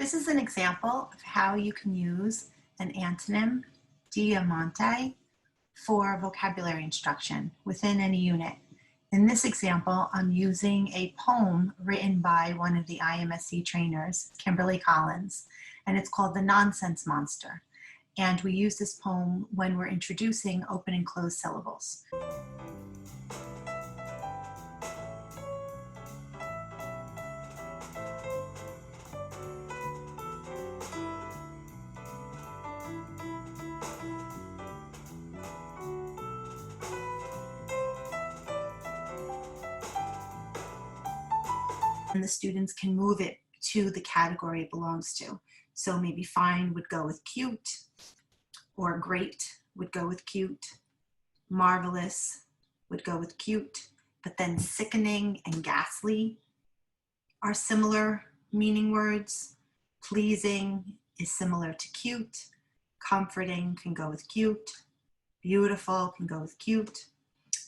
This is an example of how you can use an antonym, diamante, for vocabulary instruction within any unit. In this example, I'm using a poem written by one of the IMSE trainers, Kimberly Collins, and it's called The Nonsense Monster. And we use this poem when we're introducing open and closed syllables. And the students can move it to the category it belongs to. So maybe fine would go with cute, or great would go with cute, marvelous would go with cute, but then sickening and ghastly are similar meaning words. Pleasing is similar to cute, comforting can go with cute, beautiful can go with cute,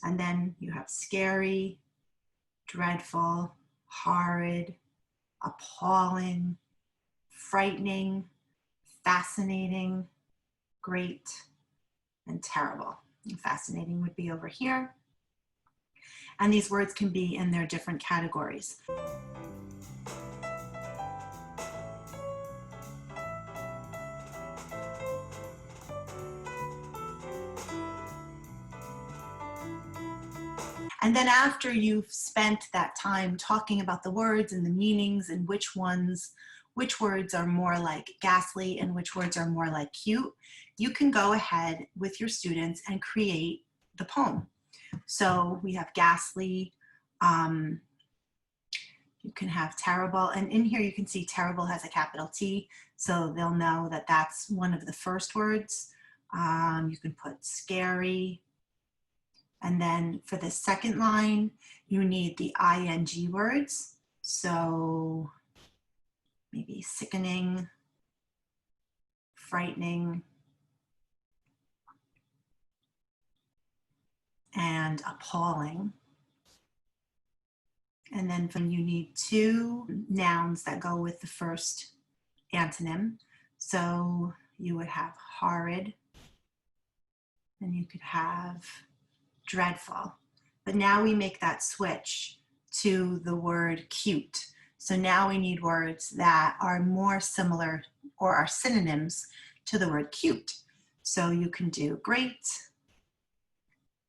and then you have scary, dreadful, horrid, appalling, frightening, fascinating, great, and terrible. And fascinating would be over here. And these words can be in their different categories. And then after you've spent that time talking about the words and the meanings and which words are more like ghastly and which words are more like cute, you can go ahead with your students and create the poem. So we have ghastly, you can have terrible, and in here you can see terrible has a capital T, so they'll know that that's one of the first words. You can put scary. And then for the second line, you need the ing words. So maybe sickening, frightening, and appalling. And then you need two nouns that go with the first antonym. So you would have horrid, and you could have dreadful. But now we make that switch to the word cute. So now we need words that are more similar or are synonyms to the word cute. So you can do great,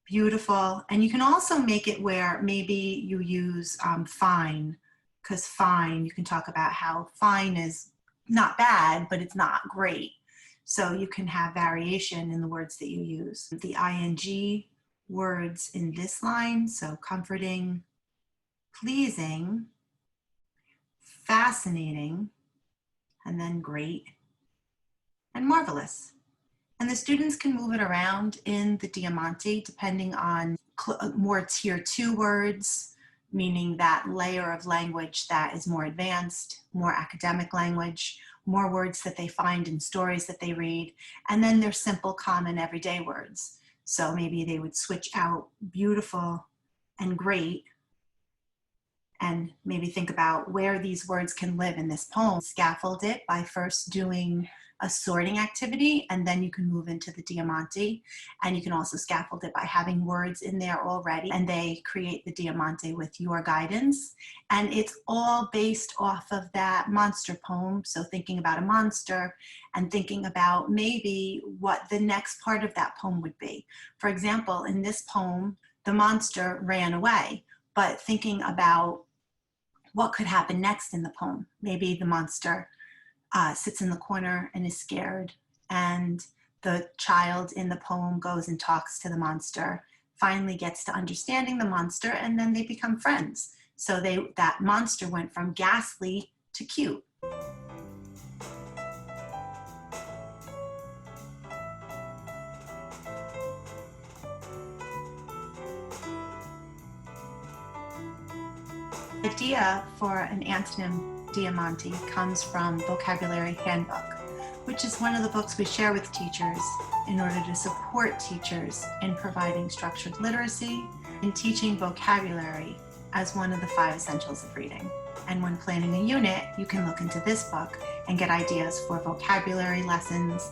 beautiful, and you can also make it where maybe you use fine, because fine, you can talk about how fine is not bad, but it's not great. So you can have variation in the words that you use. The ing words in this line, so comforting, pleasing, fascinating, and then great, and marvelous. And the students can move it around in the Diamante depending on more tier 2 words, meaning that layer of language that is more advanced, more academic language, more words that they find in stories that they read, and then their simple, common, everyday words. So maybe they would switch out beautiful and great and maybe think about where these words can live in this poem. Scaffold it by first doing a sorting activity, and then you can move into the Diamante. And you can also scaffold it by having words in there already, and they create the Diamante with your guidance. And it's all based off of that monster poem. So thinking about a monster and thinking about maybe what the next part of that poem would be. For example, in this poem, the monster ran away, but thinking about what could happen next in the poem. Maybe the monster sits in the corner and is scared, and the child in the poem goes and talks to the monster, finally gets to understanding the monster, and then they become friends. So that monster went from ghastly to cute. The idea for an antonym Diamante comes from Vocabulary Handbook, which is one of the books we share with teachers in order to support teachers in providing structured literacy and teaching vocabulary as one of the 5 essentials of reading. And when planning a unit, you can look into this book and get ideas for vocabulary lessons.